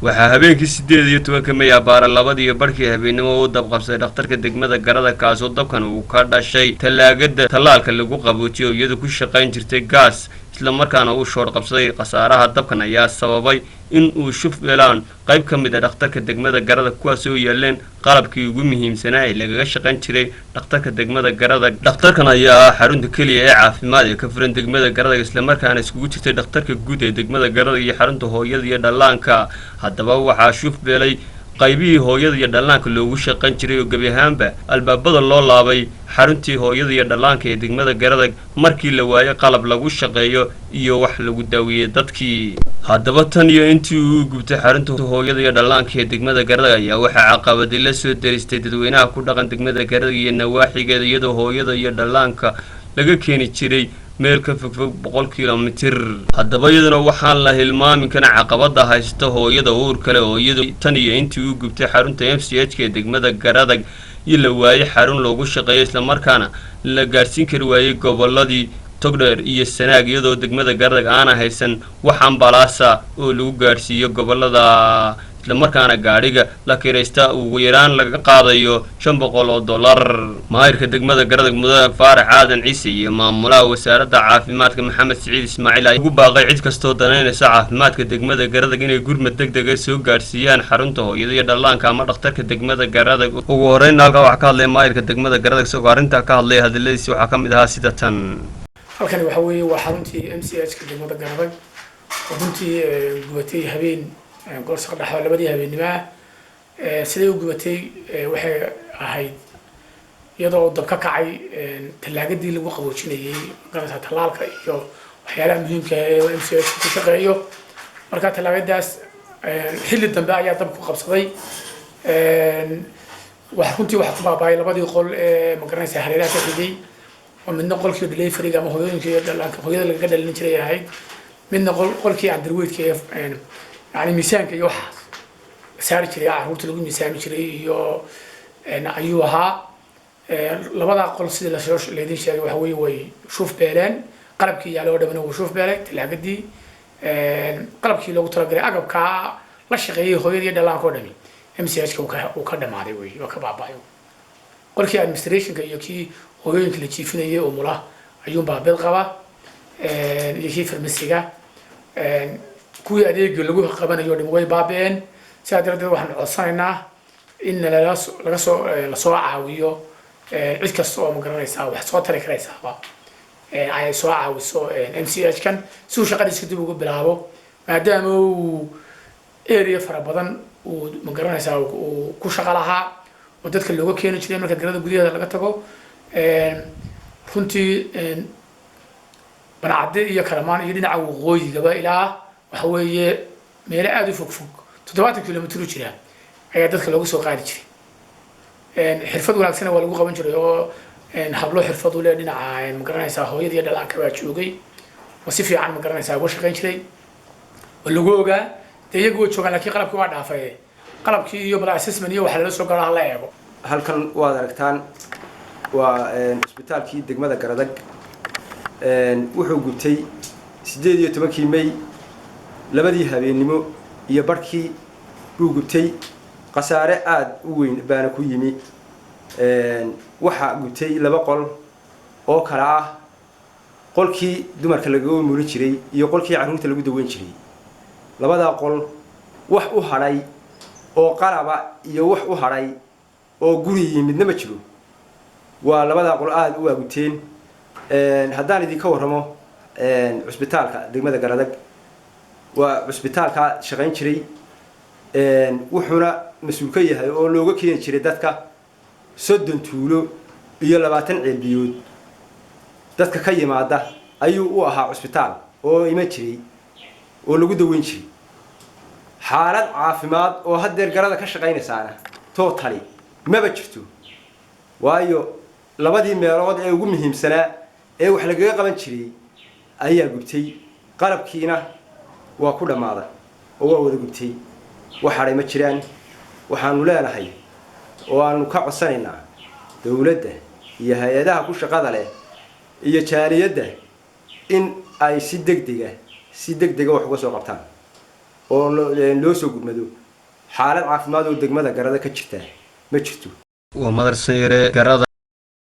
waxaa habeenkii 18 May abaara labadii barkii habeenimo uu dab qabsaday dhakhtarka degmada Garada kaasoo dabkan uu ka dhashay talaagada talaalka lagu qaboojiyo iyadoo ku shaqayn jirtay gaas isla markaana uu shoor qabsaday qasaaraha dabkan ayaa sababay in uu shuf yeelaan qayb ka mid ah dhakhtarka degmada Garada kuwaas oo yeeleen qalabkii ugu muhiimsanaa ee lagaga shaqayn jiray dhakhtarka degmada Garada dhakhtarkan ayaa xarunta kaliya ee caafimaad ee ka furan degmada Garada isla markaana iskugu jirtay dhakhtarka guud ee degmada Garada iyo xarunta hooyada iyo dhallaanka haddaba waxaa shuf beelay qaybihii hooyada iyo dhallaanka loogu shaqayn jiray oo gabi ahaanba albaabada loo laabay xaruntii hooyada iyo dhallaanka ee degmada Garada markii la waayay qalab lagu shaqeeyo iyo wax lagu daaweeyo dadkii haddaba tan iyo intii uu gubtay xarunta hooyada iyo dhallaanka ee degmada Garada ayaa waxaa caqabad la soo daristay dadweynaha ku dhaqan degmada Garada iyo nawaaxigeeda iyadoo hooyada iyo dhallaanka laga keeni jiray meel ka fog 100 kilomitir haddaba iyaduna waxaan la hilmaamin kana caqabada haysta hooyada uur kale oo iyadu tan iyo intii uu gubtay xarunta MCH ee degmada Garada iyo la waayay xarun loogu shaqeeyo isla markaana la gaarsiin kari waayay goboladii Togdheer iyo Sanaag iyadoo degmada Garada aan haysan wax ambalaasa oo lagu gaarsiiyo gobolada isla markaana gaariga la kireysta ugu yaraan laga qaadayo $500 maayirka degmada Garada mudane Faarax Aadan Ciise iyo maamulaha wasaaradda caafimaadka Maxamed Siciid Ismaaciil ay ugu baaqay cid kastoo danaynaysa caafimaadka degmada Garada inay gurmad degdeg ah soo gaarsiiyaan xarunta hooyada iyo dhallaanka ama dhakhtarka degmada Garada ugu horeyn halka waxa ka hadlay maayirka degmada Garada isagoo arinta ka hadlay hadaladiisa waxa kamid ahaa sida tan halkani waxa weeye waa xaruntii MCH ka degmada Garada runtii gubatay habeen goorsa dhaxwa labadii habeenimo sidii uu gubatay waxay ahayd iyadoo dab ka kacay talaagadii lagu qaboojinayay garasa talaalka iyo waxyaalaha muhiimka ah ee MCH ku shaqeeyo marka talaagadaas xilli dambe ayaa dab ku qabsaday runtii waxa ku baabay labadii qol ee magaranaysa hareeraha ka xigay ومن نقول كي دليفري جام هويين كي دلان هويين اللي قدر اللي نشري هاي من نقول قول كي عند الويد كيف يعني ميسان كي يوح سعر شري عروض تلقي ميسان شري يو أيوها لبضع قول سيد الأشراش اللي دين شري وحوي ويشوف بيلان قلب كي على ورده منه وشوف بيلك تلاقي دي قلب كي لو ترى عقب كا لا شيء هويين يدلان كودمي MCH وكذا ما أدري وكبابا قول كي administration كي hooyooyinka la jiifinayay oo mula ayuu baabel qaba iyo farmasiga kuwii adeeg lagu qabanayo dhim way baabeen sidaa darteed waxaan codsanaynaa in la soo caawiyo cid kasta oo magaranaysa wax soo tari karaysa ay soo caawiso MCH kan si uu shaqadiisa dib ugu bilaabo maadaama uu area fara badan uu magaranaysa uu ku shaqo lahaa oo dadka looga keeni jiray marka Garada gudaheeda laga tago runtii banacade iyo kalamaan iyo dhinaca waqooyigaba ilaa waxa weeye meel aad u fog 70 kilomitir u jira ayaa dadka lagu soo qaadi jiray xirfad wanaagsan waa lagu qaban jiray oo hablo xirfad u leh dhinaca magaranaysa hooyada iyo dhallaanka baa joogay oo si fiican magaranaysa uga shaqayn jiray oo lagu ogaa iyagu joogan laakiin qalabkii waa dhaafay qalabkii iyo bal assessment iyo waxa la soo garaa la eego halkan waad aragtaan waa isbitaalkii degmada Garada wuxuu gubtay 18 May labadii habeenimo iyo barkii uu gubtay qasaare aad u weyn baana ku yimi waxa gubtay laba qol oo kala ah qolkii dumarka laga umuri jiray iyo qolkii carruurta lagu daweyn jiray labada qol wax u haray oo qalaba iyo wax u haray oo guri midna ma jiro waa labada qol aad u waaguteen haddaan idinka warramo cusbitaalka degmada Garada waa cusbitaalka shaqayn jiray wuxuuna mas'uul ka yahay oo looga keenay jiray dadka 30 tuulo iyo 20 ceelbiyood dadka ka yimaada ayuu u ahaa cusbitaal oo ima jiray oo lagu daweyn jiray xaalad caafimaad oo haddeer Garada ka shaqaynaysaana totally ma jirto waayo labadii meelood ee ugu muhiimsanaa ee wax laga qaban jiray ayaa gubtay qalabkiina waa ku dhamaaday oo waa wada gubtay waxaanay ma jiraan waxaanu leenahay oo aanu ka codsanaynaa dawladda iyo hay'adaha ku shaqada leh iyo jaaliyadda in ay si degdeg ah wax uga soo qabtaan oo loo soo gudmado xaalad caafimaad oo degmada garada ka jirta ma jirto ومدرسة قرادة